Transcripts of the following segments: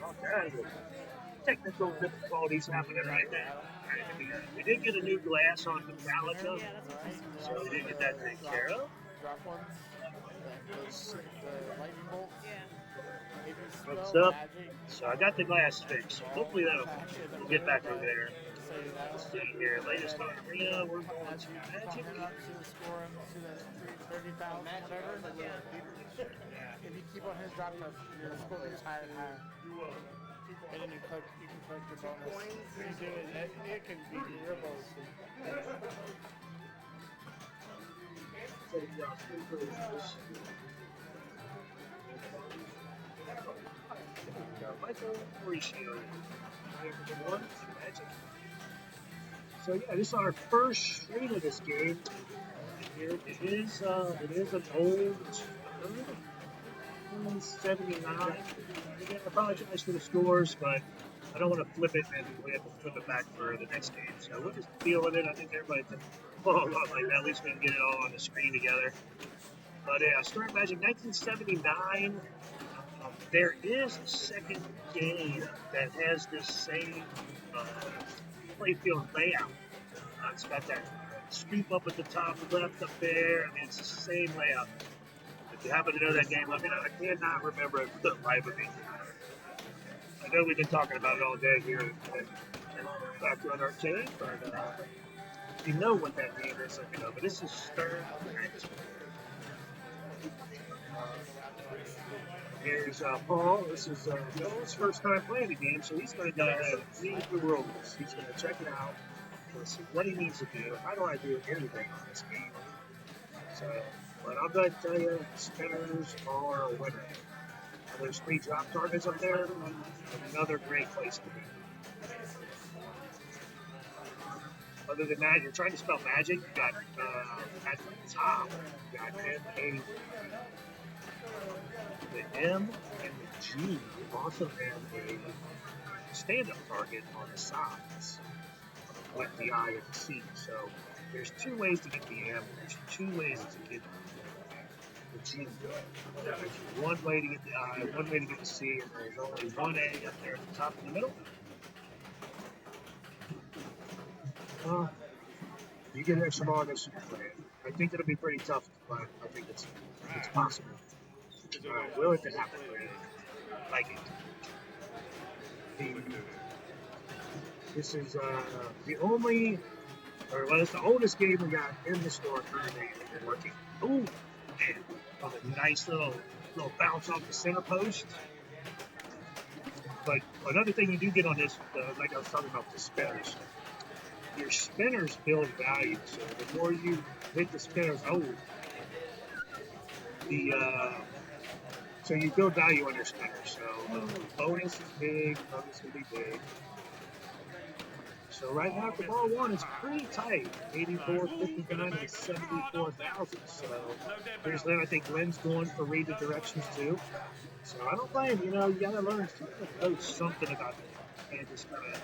All kinds of technical difficulties happening right now. We did get a new glass on Metallica, so we did get that taken care of. Drop ones. The lightning bolts. If you What's spell up? magic, So I got the glass fixed. So hopefully that'll we'll get back over there. say that. Let's see here. Latest on arena. We're going As to you Magic. pump him up to the score him to the 30,000, whatever. If you keep on his drop, your score gets higher and higher. And then you can collect your bonus. You do it, it can be your bonus. Michael Mauricio. Magic. So yeah, this is our first stream of this game. It is an old 79. Again, I apologize for the scores, but I don't want to flip it and we have to flip it back for the next game. So we'll just deal with it. I think everybody can follow along like that. At least we can get it all on the screen together. But yeah, Start Magic 1979. There is a second game that has this same playfield layout. It's got that scoop up at the top left up there. I mean, it's the same layout. If you happen to know that game, let me know. I cannot remember it for the life of me. I know we've been talking about it all day here at Background Arcade, but if you know what that game is, let me know. But this is Stern Magic. Here's Paul. This is Joel's first time playing the game, so he's going to go ahead and read the rules. He's going to check it out. See what he needs to do. How do I do anything on this game? So, but I'm going to tell you, spinners are a winner. There's 3 drop targets up there. Another great place to be. Other than that, you're trying to spell magic. You got at the top, you got M-A. The M and the G also have a stand-up target on the sides with the I and the C. So there's 2 ways to get the M. There's 2 ways to get the G. There's 1 way to get the I, 1 way to get the C, and there's only 1 A up there at the top in the middle. You can have some August play. I think it'll be pretty tough, but I think it's possible. Will it happen? Like it. This is the only, or well, it's the oldest game we got in the store currently working. Ooh, man, a nice little bounce off the center post. But another thing you do get on this, like I was talking about the spinners, your spinners build value. So the more you hit the spinners, so you build value on your spinners. So bonus is big, bonus will be big. So right now for ball 1, it's pretty tight. 84, 59, and 74,000. So here's Lynn. I think Lynn's going for read the directions too. So I don't blame you. You gotta learn to know something about it. You can't just kind of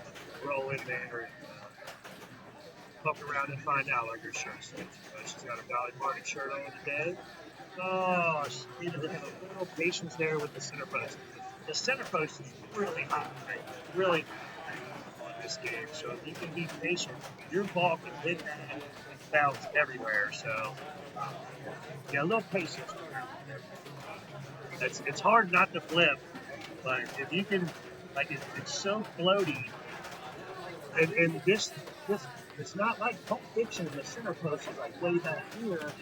roll in there and poke around and find out like her shirt says. She's got a Valley Market shirt on today. Oh, she needed to have a little patience there with the center post. The center post is really hot, right? Really hot on this game. So if you can be patient, your ball can hit that and bounce everywhere. So a little patience. It's hard not to flip, but if you can, like it's so floaty, and this it's not like Pulp Fiction. The center post is like way back here.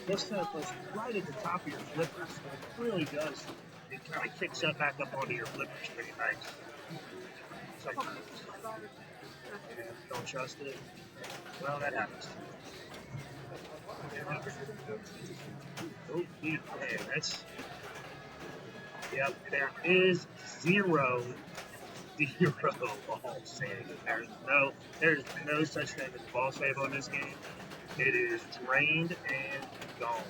This center post is right at the top of your flippers. So it really does. It kind of kicks up back up onto your flippers pretty nice. Sometimes. Don't trust it. Well, that happens. Oh, yeah, that's. Yep, there is zero ball save. There's no such thing as ball save on this game. It is drained and gone.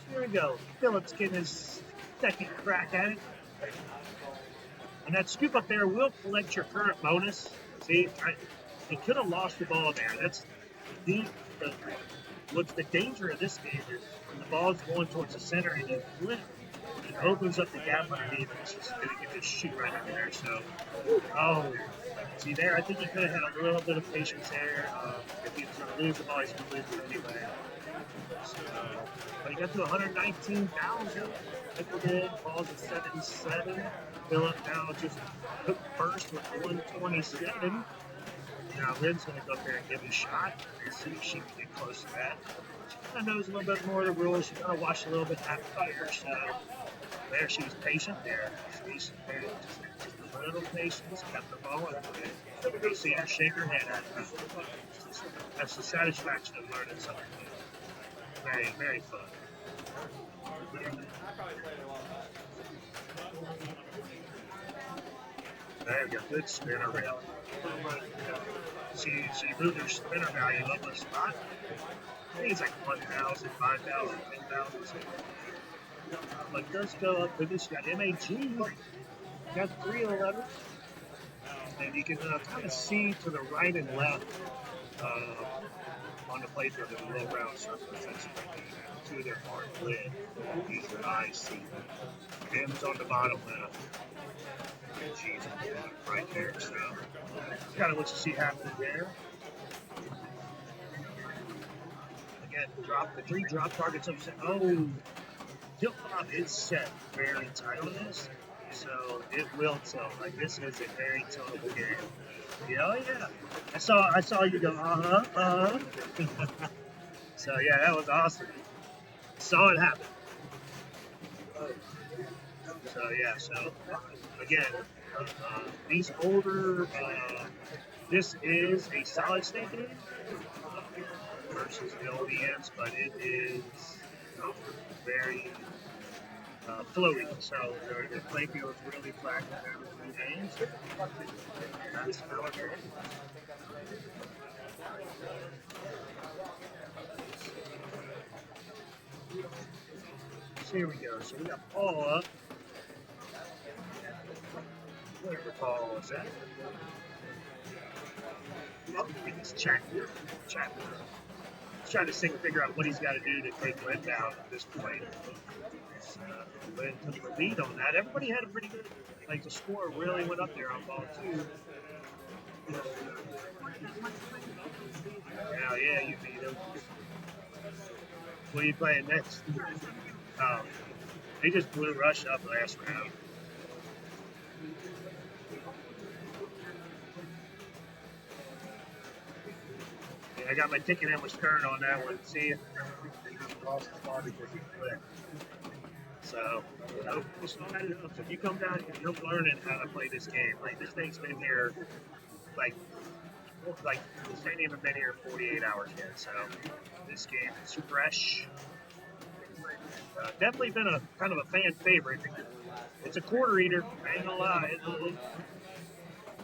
Here we go. Phillips getting his second crack at it. And that scoop up there will collect your current bonus. See, he could have lost the ball there. That's the what's the danger of this game is when the ball's going towards the center and you flip, it opens up the gap underneath, and it's just going to get this shoot right under there. So, oh, see there, I think he could have had a little bit of patience there. If he was going to lose the ball, he's going to lose it anyway. So, but he got to 119,000. Michael did. Balls at 77. Phillip now just took first with 127. Now Lynn's going to go up there and give it a shot and see if she can get close to that. She kind of knows a little bit more of the rules. She kind of watched a little bit after fire. So there, she was patient there. She's just a little patience, kept the ball in play. You see her shake her head at her. That's the satisfaction of learning something new. Very, very fun. There we go. Good spinner rail. She moved her spinner value up a spot. I think it's like 1,000, 5,000, 10,000. But it does go up. This got MAG. Got 311. And you can kind of see to the right and left on the playthrough the little round circles. That's to their hard lid. Use your eyes see. M's on the bottom left. And G's on the bottom right there. So that's kind of what you see happening there. Again, the 3 drop targets up. Oh, tilt pop is set very tight on this. So it will tilt. Like this is a very tiltable game. Yeah, oh yeah. I saw you go, So yeah, that was awesome. Saw it happen. So yeah, so again, these older, this is a solid state game versus the ODMs, but it is very floaty. So the playfield is really flat compared to the games. That's how it is. So here we go. So we got Paul up. Whatever Paul was at. Oh, it's Chapman. He's trying to figure out what he's got to do to take Lynn down at this point. Lynn took the lead on that. Everybody had a pretty good, like the score really went up there on ball 2. Yeah, you beat him. What are you playing next? They just blew Rush up last round. Yeah, I got my ticket in with Stern on that one. See you. Lost the ball because he quit. So, if you come down here, you're learning how to play this game. Like, this thing's been here, like this ain't even been here 48 hours yet. So, this game is fresh. Definitely been a kind of a fan favorite. It's a quarter eater, I ain't gonna lie.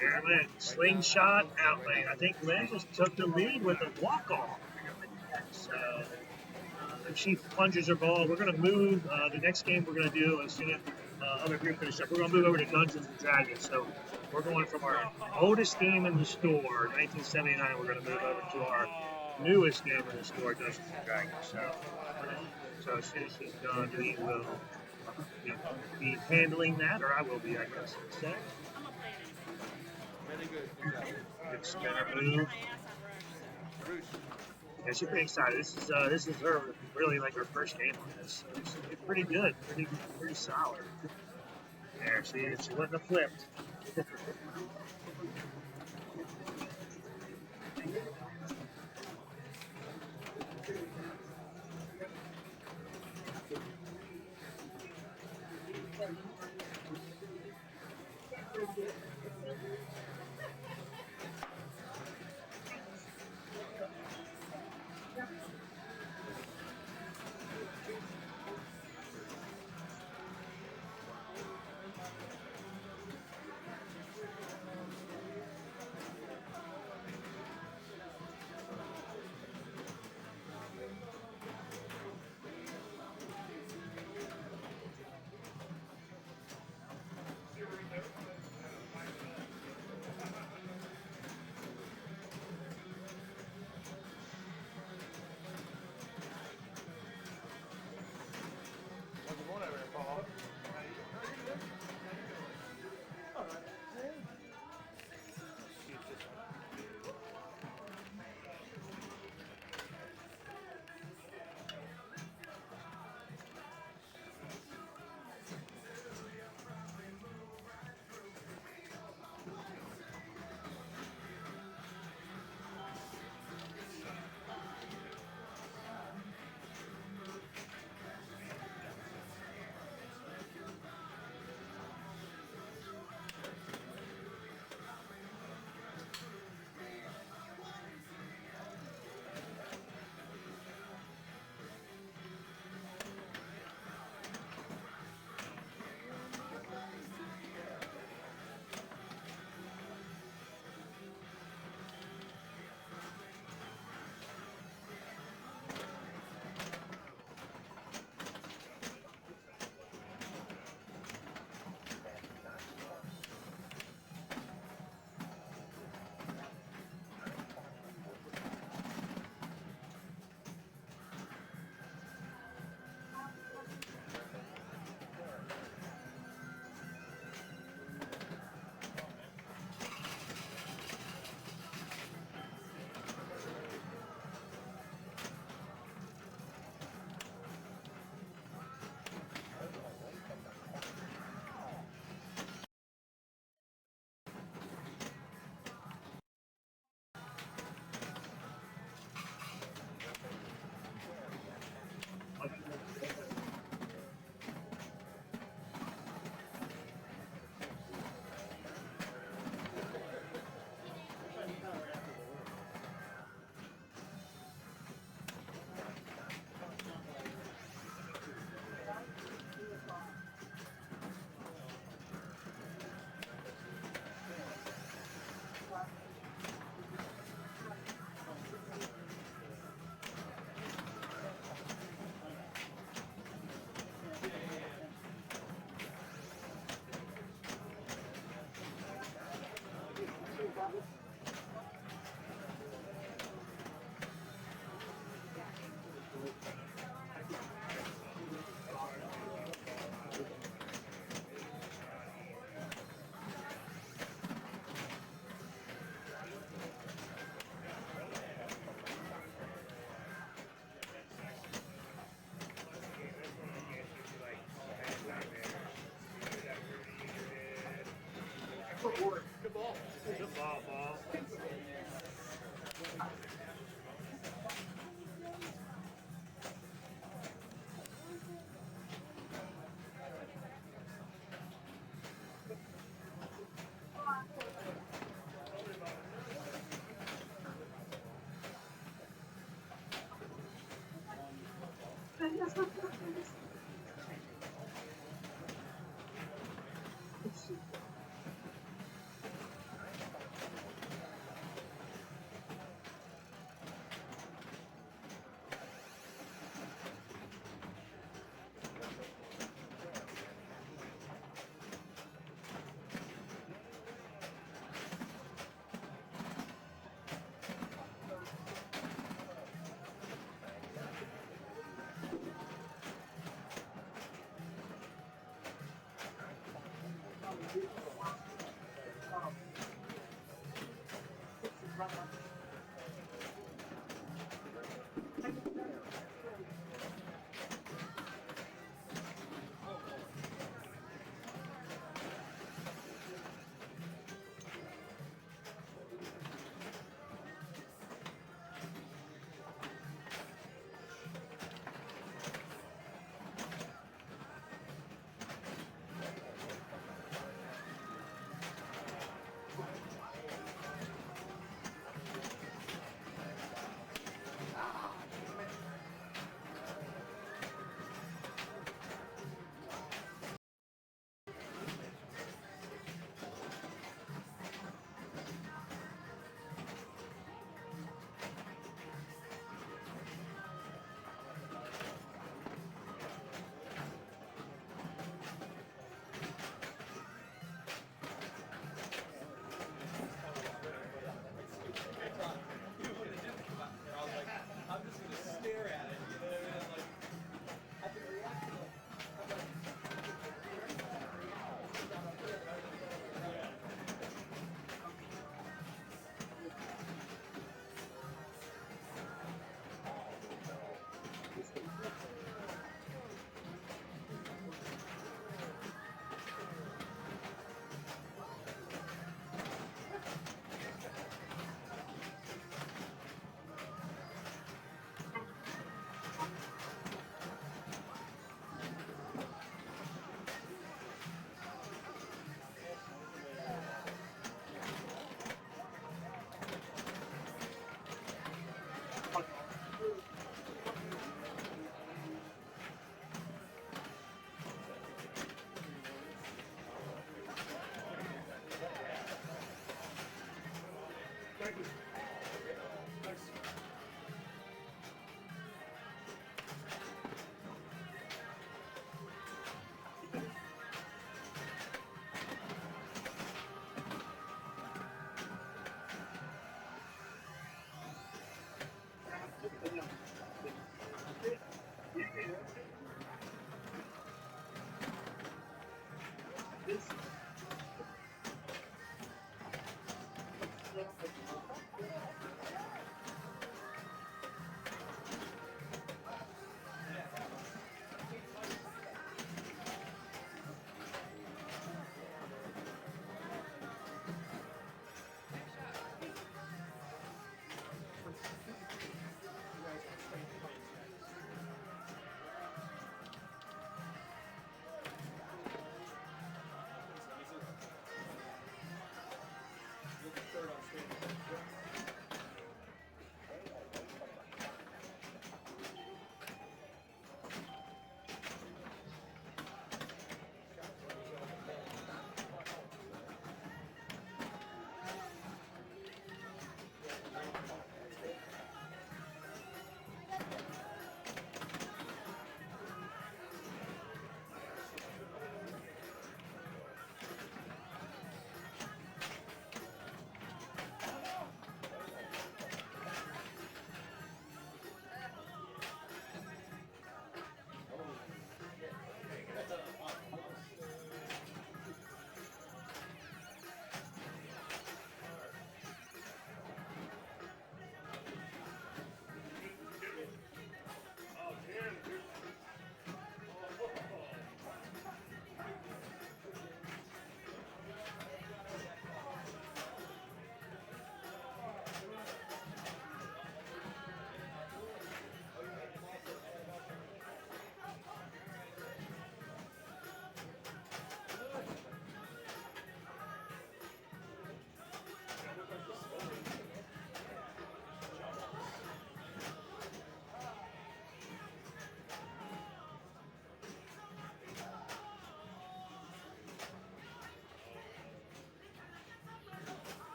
And slingshot outlane. I think Lynn just took the lead with a walk-off. So, if she plunges her ball, we're going to move. The next game we're going to do, as soon as other group finish up, we're going to move over to Dungeons and Dragons. So, we're going from our oldest game in the store, 1979, we're going to move over to our newest game in the store, Dungeons and Dragons. So as soon as she's done, we will be handling that, or I will be, I guess. So, good spinner move. Yeah, she's pretty excited. This is her really like her first game on this. So it's pretty good, pretty solid. There, she wouldn't have flipped.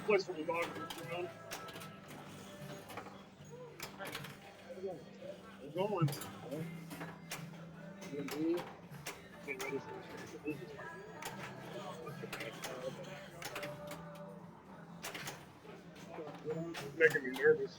What's the dog around? We're going. Get ready for this. Making me nervous.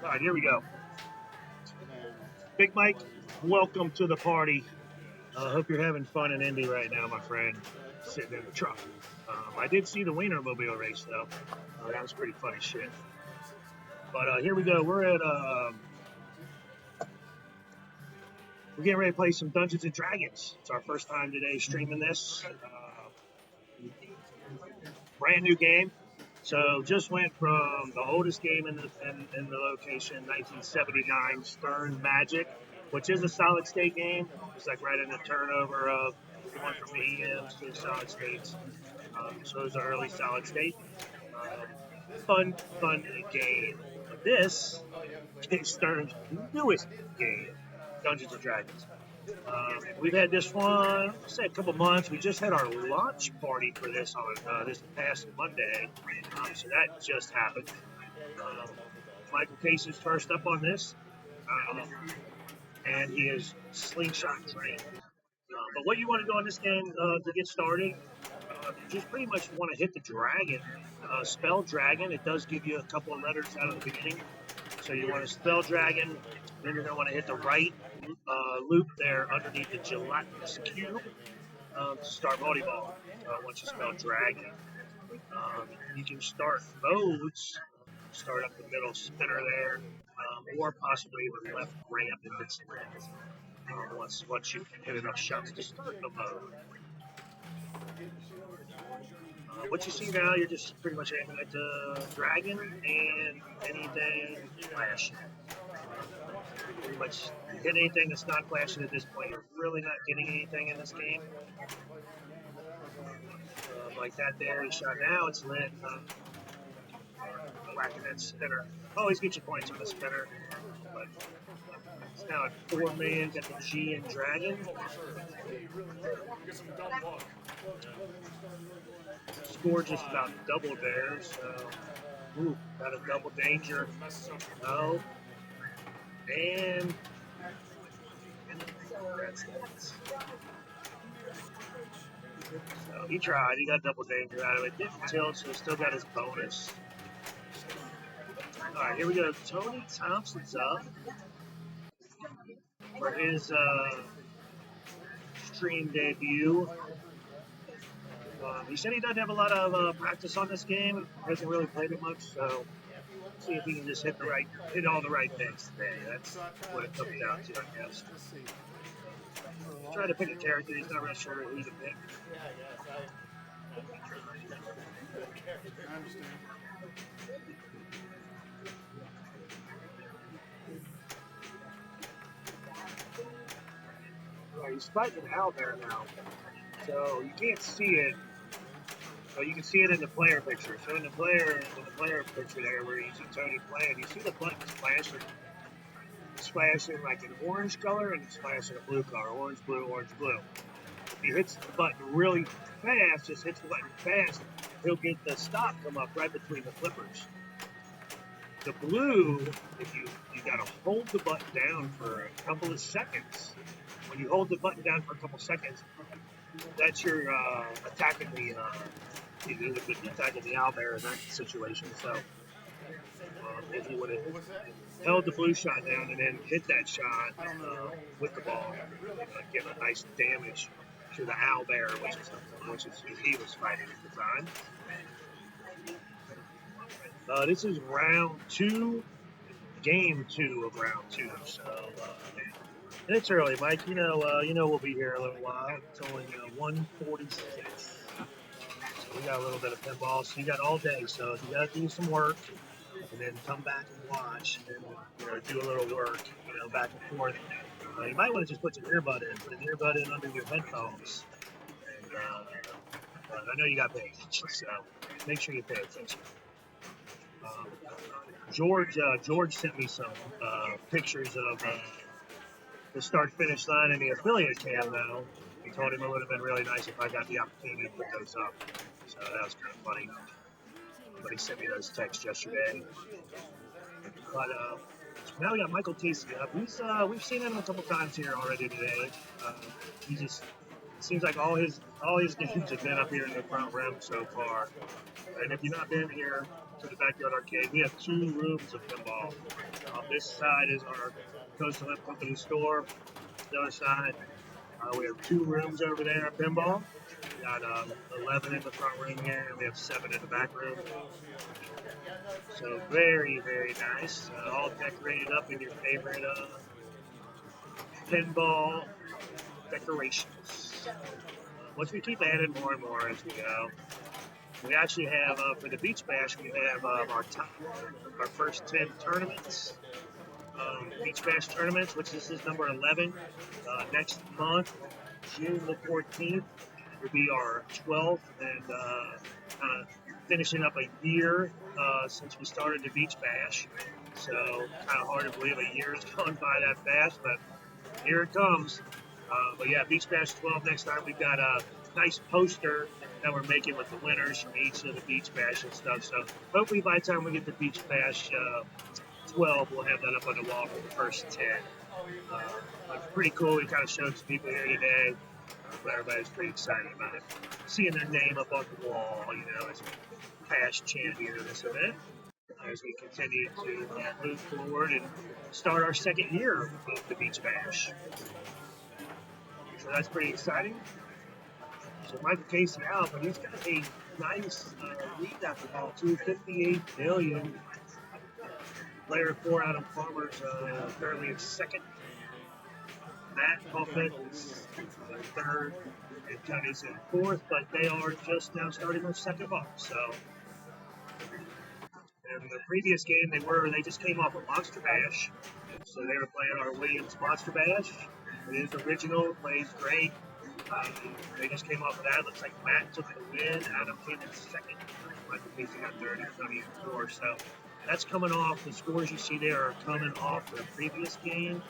All right, here we go. Big Mike, welcome to the party. I hope you're having fun in Indy right now, my friend, sitting in the truck. I did see the Wienermobile race, though. That was pretty funny shit. But here we go. We're getting ready to play some Dungeons & Dragons. It's our first time today streaming this. Brand new game. So just went from the oldest game in the location, 1979, Stern Magic, which is a solid state game. It's like right in the turnover of going from EMs to solid states. So it was an early solid state. Fun game. But this is Stern's newest game, Dungeons & Dragons. We've had this one, let's say a couple months. We just had our launch party for this on this past Monday, so that just happened. Um, Michael Case is first up on this, and he is slingshot trained. But what you want to do on this game to get started, you just pretty much want to hit the dragon. Spell dragon. It does give you a couple of letters out of the beginning. So you want to spell dragon, then you're going to want to hit the right loop there underneath the gelatinous cube to start volleyball. Once you spell dragon, you can start modes, start up the middle spinner there, or possibly the left ramp if it's lit. Once you hit enough shots to start the mode. What you see now, you're just pretty much aiming at the dragon and anything flashing. Pretty much hit anything that's not flashing at this point. You're really not getting anything in this game. Like that there, he shot now, it's lit. Whacking that spinner. Always get your points on the spinner. But it's now at 4 million, got the G and dragon. Score just about doubled there, so got a double danger. No. And that's it. So he tried, he got double danger out of it. Didn't tilt, so he still got his bonus. Alright, here we go. Tony Thompson's up for his stream debut. He said he doesn't have a lot of practice on this game. Hasn't really played it much, so see if he can just hit all the right things today. That's what it comes down to, I guess. Try to pick a character. He's not really sure who to pick. I understand. He's fighting an owlbear now, so you can't see it. But you can see it in the player picture. So in the player picture there, where you see Tony playing, you see the buttons flashing. It's flashing like an orange color, and it's flashing a blue color, orange, blue, orange, blue. If he hits the button really fast, just hits the button fast, he'll get the stop come up right between the flippers. The blue, if you got to hold the button down for a couple of seconds. When you hold the button down for a couple seconds, that's your attacking the owlbear in that situation. So if you would have held the blue shot down and then hit that shot with the ball, give a nice damage to the owlbear, which is who he was fighting at the time. This is round 2, game 2 of round 2. So. And it's early, Mike. You know we'll be here a little while. It's only 1:46. So we got a little bit of pinball. So you got all day. So you got to do some work, and then come back and watch, and do a little work, back and forth. You might want to just put your earbud in under your headphones. And I know you got to pay attention, so make sure you pay attention. George sent me some pictures of. The start-finish line in the affiliate cam, though. I told him it would have been really nice if I got the opportunity to put those up. So that was kind of funny. But he sent me those texts yesterday. But now we got Michael Casey up. We've seen him a couple times here already today. He just seems like all his games have been up here in the front room so far. And if you've not been here to the Backyard Arcade, we have 2 rooms of pinball. This side is our Coastal Hemp Company store. The other side, we have 2 rooms over there at pinball. We got 11 in the front room here, and we have 7 in the back room. So very, very nice. All decorated up in your favorite pinball decorations. Which we keep adding more and more as we go. We actually have, for the Beach Bash, we have our first 10 tournaments. Beach Bash tournaments, which this is number 11. Next month, June the 14th, will be our 12th, and kind of finishing up a year since we started the Beach Bash. So kind of hard to believe a year has gone by that fast, but here it comes. But yeah, Beach Bash 12 next time. We've got a nice poster that we're making with the winners from each of the Beach Bash and stuff. So hopefully by the time we get to Beach Bash 12, we'll have that up on the wall for the first 10. It's pretty cool. We kind of showed some people here today. But everybody's pretty excited about it. Seeing their name up on the wall, as past champion of this event, as we continue to move forward and start our second year of the Beach Bash. So that's pretty exciting. So Michael Casey out, but he's got a nice lead after about 258 million. Player 4 Adam Farmer's currently in second. Matt Hoffman is third, and Tony's in fourth, but they are just now starting their second off. So, in the previous game, they just came off of Monster Bash, so they were playing our Williams Monster Bash. It is original, plays great. They just came off of that. Looks like Matt took the win. Adam came in second. Michael Casey got third, and Tony in fourth. So that's coming off. The scores you see there are coming off the previous game,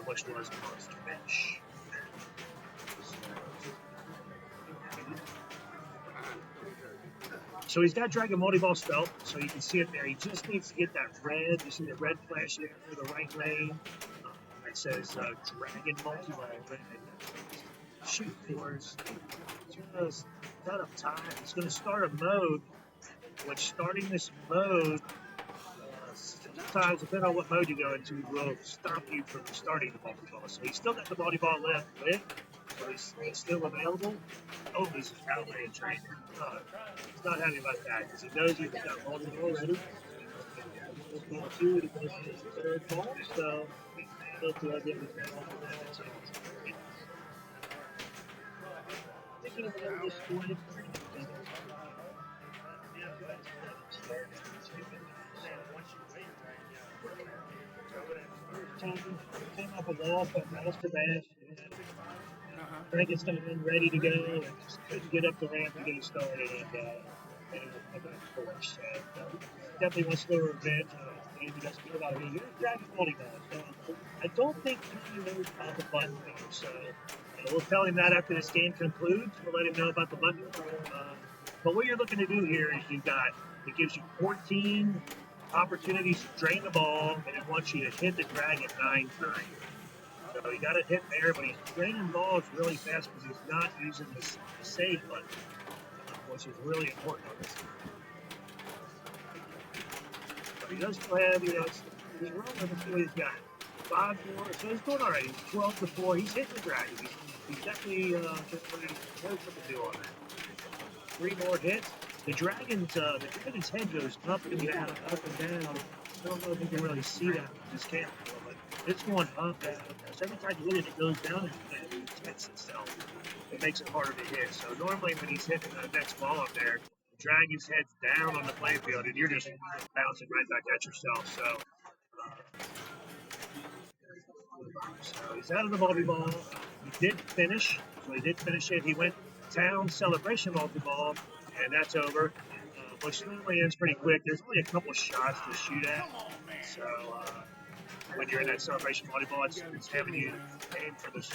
which was Monster Bash. So he's got Dragon Multi-Ball spelt, so you can see it there. He just needs to get that red. You see the red flash there through the right lane. It says Dragon Multi-Ball. Shoot force. Just not enough time. It's going to start a mode, which starting this mode, sometimes, depending on what mode you go into, will stop you from starting the multi-ball. So he's still got the multi-ball left with, so he's still available. Oh, he's outlaying training. He's not happy about that because he knows he's got multi-ball ready. Ball 2, he goes to his third ball, so he'll do it with that. Thinking of this point. Came off a wall from Monster Bash. I think it's going to be ready to go. And just get up the ramp and get it started. And of course, definitely wants to go revenge. He doesn't care about it. He's Dragon Multi-Ball. I don't think he knows about the button there. So we'll tell him that after this game concludes. We'll let him know about the button. But what you're looking to do here is it gives you 14 opportunities to drain the ball, and it wants you to hit the dragon 9 times. So you got to hit there, but he's draining balls really fast because he's not using the save button, which is really important on this. But he does still have, he's rolling. Let's see what he's got. 5 more, so he's doing all right. He's 12 to 4. He's hitting the dragon. He's definitely knows what to do on that. 3 more hits. The dragon's head goes up and down, up and down. I don't know if you can really see that with this camera, but it's going up and down. So every time you hit it, it goes down and it hits itself. It makes it harder to hit. So normally when he's hitting the next ball up there, the dragon's head's down on the playing field, and you're just bouncing right back at yourself. So he's out of the multi-ball. He did finish. So he did finish it. He went town celebration multi-ball, and that's over. Which normally ends pretty quick. There's only a couple shots to shoot at. So when you're in that celebration multi-ball, it's having you aim for the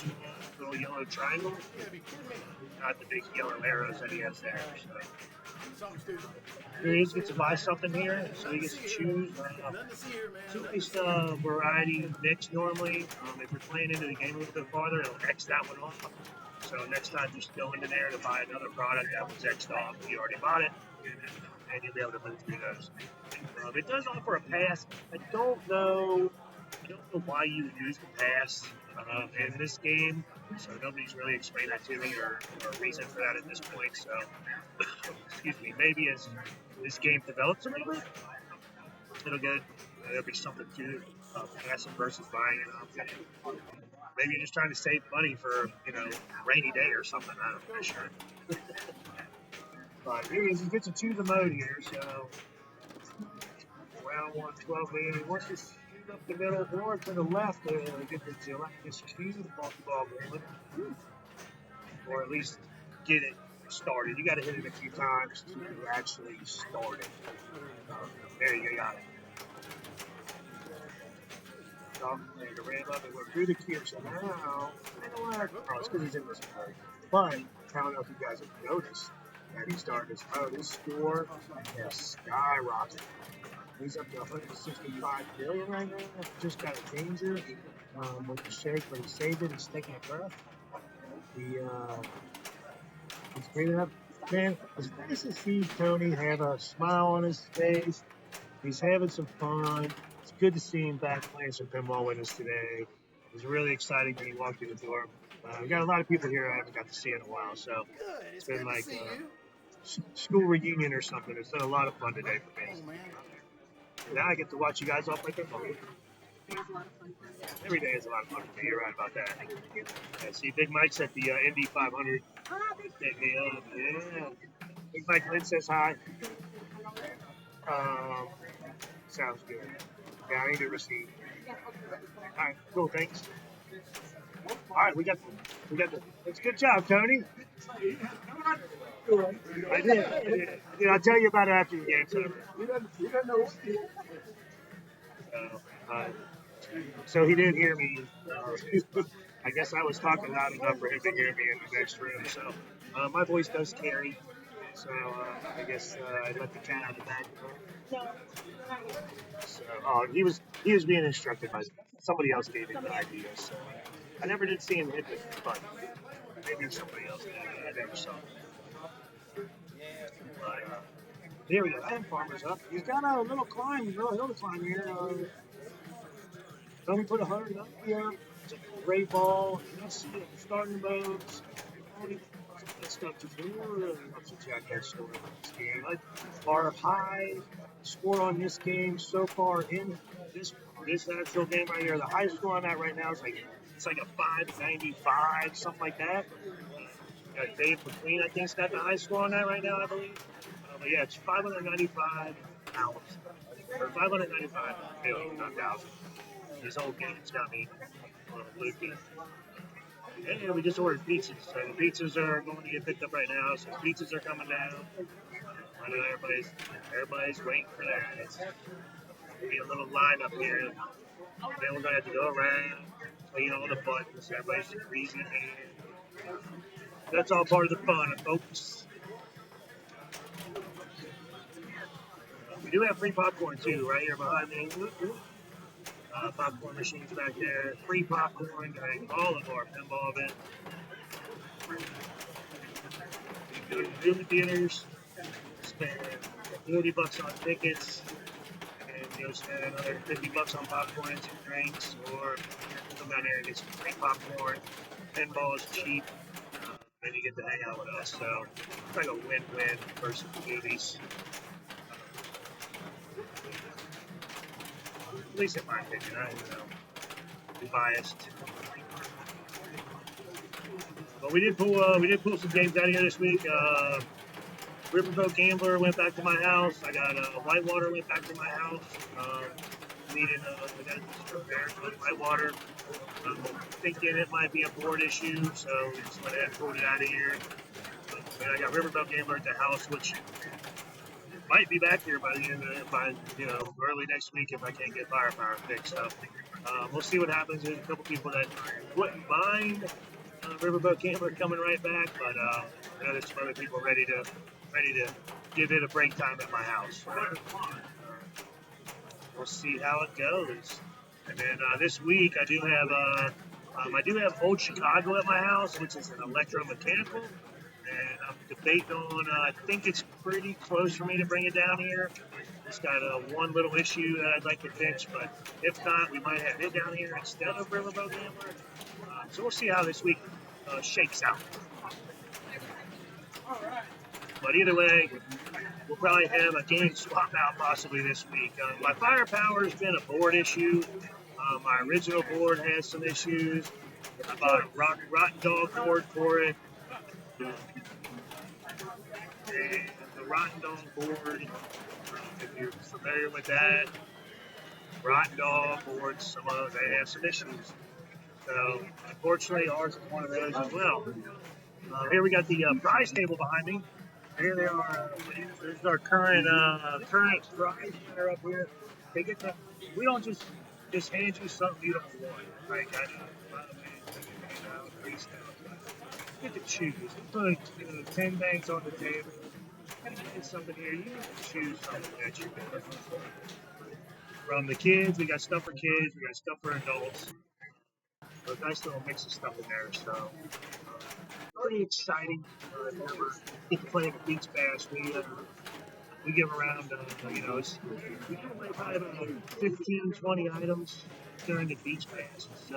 little yellow triangle, not the big yellow arrows that he has there. So here he is, gets to buy something here, so he gets to choose. Two-piece variety mix normally. If you're playing into the game a little bit farther, it'll X that one off. So next time, just go into there to buy another product that was X'd off. You already bought it, and you'll be able to move through those. It does offer a pass. I don't know why you would use the pass in this game. So nobody's really explained that to me or a reason for that at this point. So, excuse me, maybe as this game develops a little bit, there'll be something to passing versus buying it. Maybe you're just trying to save money for, a rainy day or something. I'm not sure. But here he gets to choose a mode here. So, round 112 here. He wants to shoot up the middle or to the left to get the Galactus cube off the ball going. Or at least get it started. You got to hit it a few times to actually start it. There you got it. off and ran up and went through the queue. So now, I don't know, oh, it's because he's in this mode. But I don't know if you guys have noticed that he started his score has skyrocketed. He's up to 165 billion right now. Just got a danger with the shake, but he saved it. He's taking a breath. He's breathing up. Man, it's nice to see Tony have a smile on his face. He's having some fun. It's good to see him back playing some pinball with us today. It was really exciting when he walked through the door. We got a lot of people here I haven't got to see in a while, so it's been like school reunion or something. It's been a lot of fun today for me. Now I get to watch you guys all play pinball. Every day is a lot of fun for me. You're right about that. I see Big Mike's at the Indy 500. Yeah. Big Mike Lynn says hi. Sounds good. Yeah, I need a receipt. All right, cool, thanks. All right, we got the. It's a good job, Tony. I did. I'll tell you about it after the game's over. You don't know. So he did hear me. I guess I was talking loud enough for him to hear me in the next room. So my voice does carry. So I guess I let the cat out of the bag. So he was being instructed by somebody else gave him the idea. So I never did see him hit the button. Maybe somebody else did. I never saw him. But here we go. I have Farmer's up. He's got a little climb, hill to climb here. Let me put 100 up here. It's a great ball. Let's see it. Starting modes. That stuff just really helps the Jackass score in this game. Our high score on this game so far in this actual game right here, the high score on that right now is like a 595, something like that. Dave McQueen, I think's got the high score on that right now, I believe. But yeah, it's 595 hours. Or 595 million, not thousand. This whole game's got me loopy. And we just ordered pizzas. So the pizzas are going to get picked up right now. So the pizzas are coming down. I know everybody's waiting for that. It's going to be a little line up here. Then we're going to have to go around, clean all the buttons. Everybody's greasing their hands. That's all part of the fun, folks. We do have free popcorn too, right here behind me. Popcorn machines back there. Free popcorn during all of our pinball event. You go to the movie theaters, spend $40 on tickets, and you'll spend another $50 on popcorn and some drinks, or come down here and get some free popcorn. Pinball is cheap, and you get to hang out with us. So it's like a win-win versus movies. At least in my opinion, I don't know. I'm biased. But we did pull some games out of here this week. Riverboat Gambler went back to my house. I got Whitewater went back to my house. I got Whitewater. I'm thinking it might be a board issue, so we just went ahead and pulled it out of here. And I got Riverboat Gambler at the house, which might be back here by the end of early next week if I can't get firepower fixed. So we'll see what happens. There's a couple people that wouldn't mind Riverboat Gambler coming right back, but I know there's some other people ready to give it a break time at my house. We'll see how it goes. And then this week I do have Old Chicago at my house, which is an electromechanical. And I'm debating on, I think it's pretty close for me to bring it down here. It's got one little issue that I'd like to fix, but if not, we might have it down here instead of Riverboat Gambler. So we'll see how this week shakes out. But either way, we'll probably have a game swap out possibly this week. My firepower has been a board issue. My original board has some issues. I bought a Rotten Dog board for it. And the Rotten Dog board, if you're familiar with that, Rotten Dog boards, they have some issues. So, unfortunately, ours is one of those as well. Here we got the prize table behind me. Here they are. This is our current prize that are up here. We don't just just hand you something you don't want. Like I know a lot of banks hand out free stuff. You get to choose. You put 10 banks on the table. And you get something here. You get to choose something that you can. From the kids, we got stuff for kids. We got stuff for adults. But nice little mix of stuff in there. So pretty exciting. Never get to play at the Beach Bash. We give around, we give away probably about 15, 20 items during the Beach Bash. It's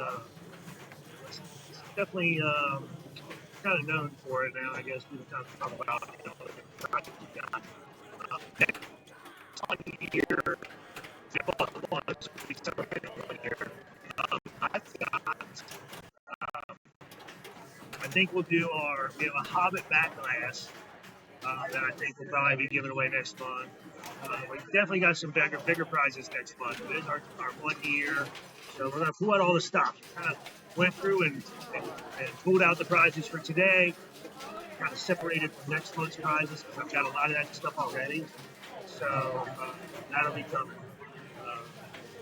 definitely kind of known for it now. I guess we can kind of talk about the project we got next 1 year. We celebrated 1 year. I think we have a Hobbit Backlash that I think we'll probably be giving away next month. We definitely got some bigger prizes next month. It is our 1 year, so we're gonna pull out all the stuff. Kind of went through and pulled out the prizes for today. Kind of separated from next month's prizes because I've got a lot of that stuff already. So that'll be coming.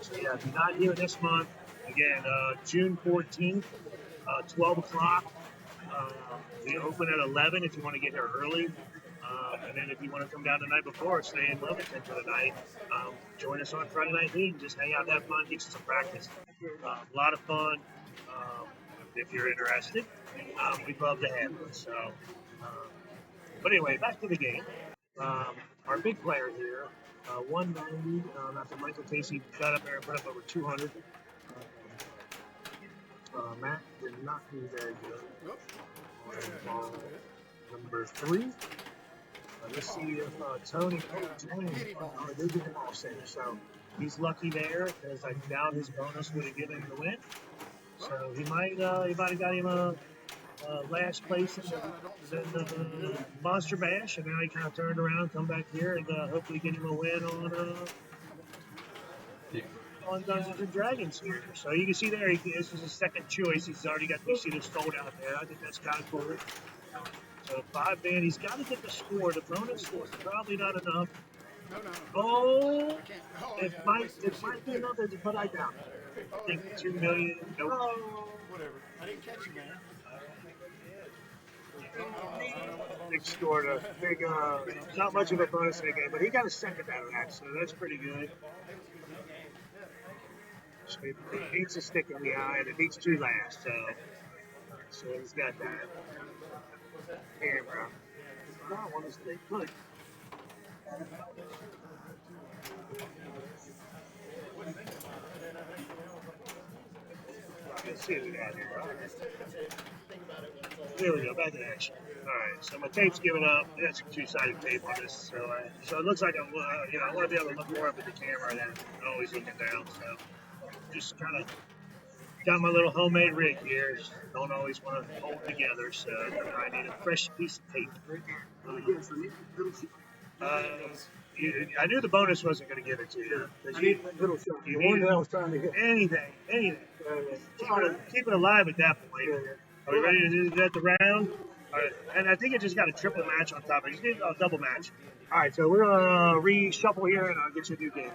So yeah, if you're not here this month, again, June 14th, 12 o'clock. We open at 11 if you want to get here early. And then if you want to come down the night before, stay in Wilmington for the night. Join us on Friday Night League. Just hang out, have fun, get you some practice. A lot of fun. If you're interested, we'd love to have you. So, but anyway, back to the game. Our big player here, 190. After Michael Casey got up there and put up over 200. Matt did not do very good. Ball number 3. Let's see if Tony did get the ball saved. So he's lucky there because I doubt his bonus would have given him the win. So he might have got him a last place in the Monster Bash, and now he kind of turned around, come back here, and hopefully get him a win on Dungeons and Dragons here. So you can see there, this is his second choice. He's already got the sold out there. I think that's kind of cool. So 5 man, he's got to get the score. The bonus score is probably not enough. Oh, it might be enough, but I doubt it. I think 2 million. Nope. Whatever. I didn't catch you, man. Big score, not much of a bonus in the game, but he got a second out of that, so that's pretty good. It beats a stick in the eye, and it beats 2 last, so he's got that. Camera. I want to stay put. Let's see what we got here. There we go, back in action. All right, so my tape's giving up. I got some 2-sided tape on this, so it looks like I want to be able to look more up at the camera than always looking down. So just kind of got my little homemade rig here. Don't always want to hold together, so I need a fresh piece of tape. I knew the bonus wasn't going to give it to you. You need I was trying to hit. anything. Keep it alive at that point. Are we ready to do that the round? All right. And I think it just got a triple match on top of it. You did a double match. All right, so we're going to reshuffle here, and I'll get you a new game.